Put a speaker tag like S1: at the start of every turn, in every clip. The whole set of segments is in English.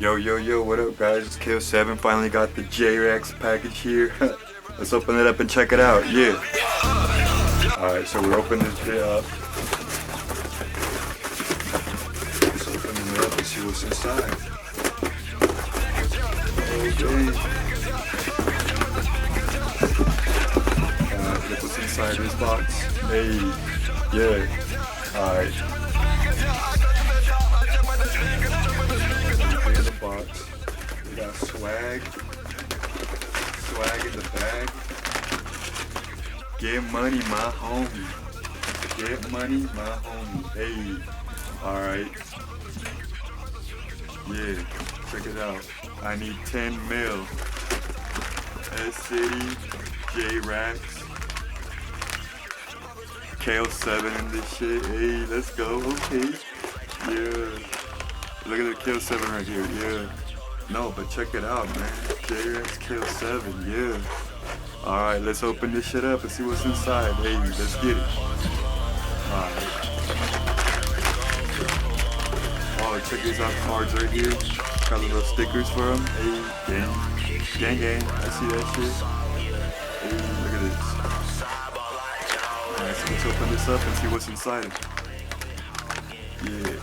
S1: Yo, what up guys? It's K07, finally got the Jayrahx package here. Let's open it up and check it out, yeah. Alright, so we're opening this bit up. Let's open it up and see what's inside. Okay. Look what's inside this box. Hey, yeah. Alright. In the box. We got swag in the bag. Get money, my homie. Get money, my homie. Hey, alright. Yeah, check it out. I need 10 mil. City, Jayrahx, K07 and this shit. Hey, let's go. Okay. Yeah. Look at the K07 right here, yeah. No, but check it out, man. Jayrahx K07, yeah. Alright, let's open this shit up and see what's inside. Hey, let's get it. Alright. Oh, check these out cards right here. Got little stickers for them. Hey, gang. I see that shit. Hey, look at this. Alright, so let's open this up and see what's inside it. Yeah.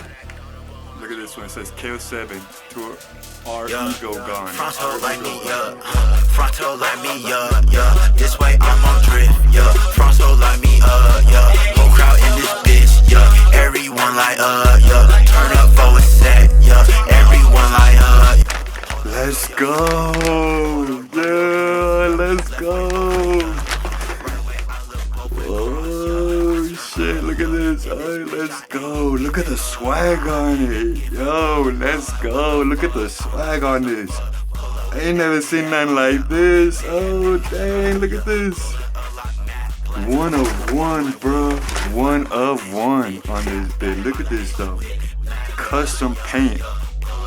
S1: Look at this one, it says K07 to our ego gone.
S2: Fronto like me, Fronto like me, This way I'm on drift, Fronto like me, Whole crowd in this bitch, Everyone like, Turn up for a set, Everyone like,
S1: Let's go, yeah, let's go. Oh shit, look at this. Alright, let's go. Look at the swag on it. Yo, let's go. Look at the swag on this. I ain't never seen nothing like this. Oh dang, look at this. One of one, bro. One of one on this bit. Look at this though. Custom paint.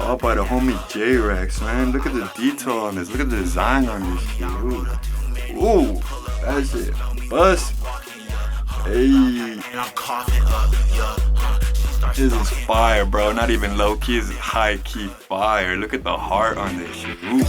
S1: All by the homie Jayrahx, man. Look at the detail on this. Look at the design on this shit. Ooh, that's it. Bust. Hey, this is fire, bro. Not even low key, this is high key fire. Look at the heart on this shit. Ooh.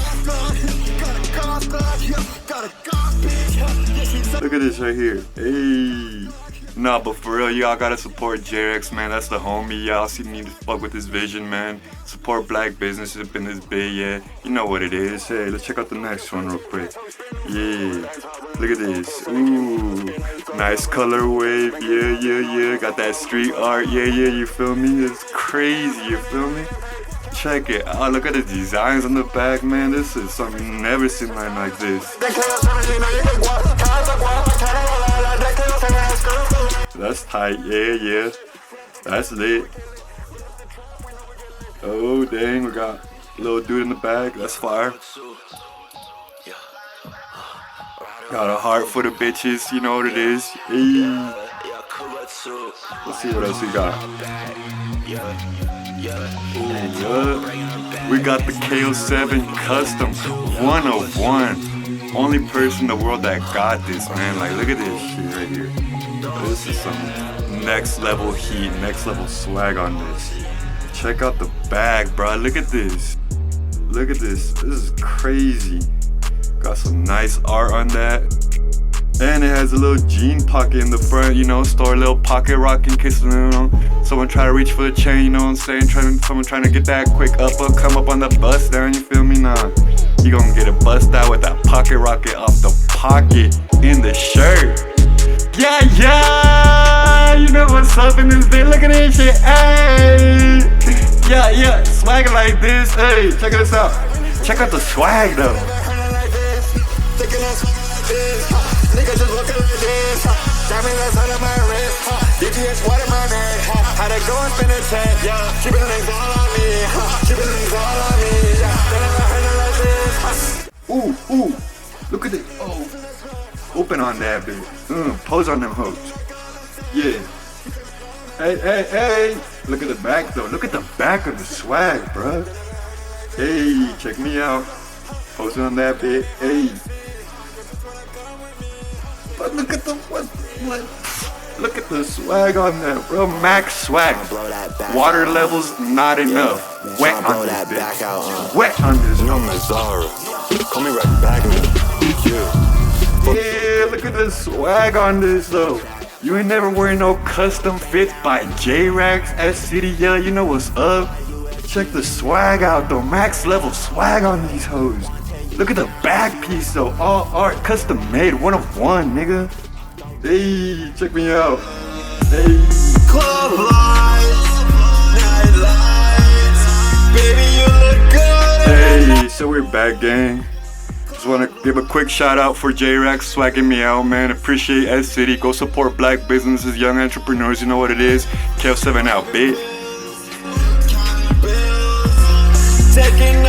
S1: Look at this right here. Hey. Nah, but for real, y'all gotta support Jayrahx, man. That's the homie. Y'all see me fuck with this vision, man. Support black businesses up in this bit, yeah. You know what it is. Hey, let's check out the next one real quick. Yeah. Look at this. Ooh. Nice color wave. Yeah. Got that street art. Yeah. You feel me? It's crazy. You feel me? Check it out. Look at the designs on the back, man. This is something never seen like this. That's tight, yeah. That's lit. Oh dang, we got a little dude in the back. That's fire. Got a heart for the bitches, you know what it is. Hey. Let's see what else we got. We got the K07 custom 101. Only person in the world that got this, man. Like, look at this shit right here. This is some next level heat, next level swag on this. Check out the bag, bro. Look at this. Look at this. This is crazy. Got some nice art on that. And it has a little jean pocket in the front, you know, store a little pocket rock in case, you know, someone try to reach for the chain, you know what I'm saying? Someone trying to get that quick come up on the bust down, you feel me? Nah, you gonna get a bust out with that pocket rocket off the pocket in the shirt. Yeah, you know what's up in this bit. Look at this shit, hey. Yeah, swag like this, hey, check this out. Check out the swag though.
S3: Nigga just looking like this. Diamond that's out of my wrist. DPS water my neck. How they go and spin a check. Yeah, keeping things all on me. Keeping things all on me. Yeah, then I'm handle like this.
S1: Ooh, look at it. Oh, open on that bit. Pose on them hoes. Yeah. Hey. Look at the back though. Look at the back of the swag, bro. Hey, check me out. Posing on that bit. Hey. But look at the what? Look at the swag on that, bro. Max swag. Water levels not enough. Wet on this bitch. Wet on this.
S3: Zara. Call me right back, man.
S1: Yeah, look at the swag on this though. You ain't never wearing no custom fits by Jayrahx at City. Yeah, you know what's up. Check the swag out though. Max level swag on these hoes. Look at the back piece though. All art, custom made, 1 of 1, nigga. Hey, check me out. Hey.
S3: Club lights, night lights. Baby, you look good.
S1: Hey, so we're back, gang. Just want to give a quick shout out for Jayrahx swagging me out, man. Appreciate City. Go support black businesses, young entrepreneurs. You know what it is. K07 out, bitch.
S3: Taking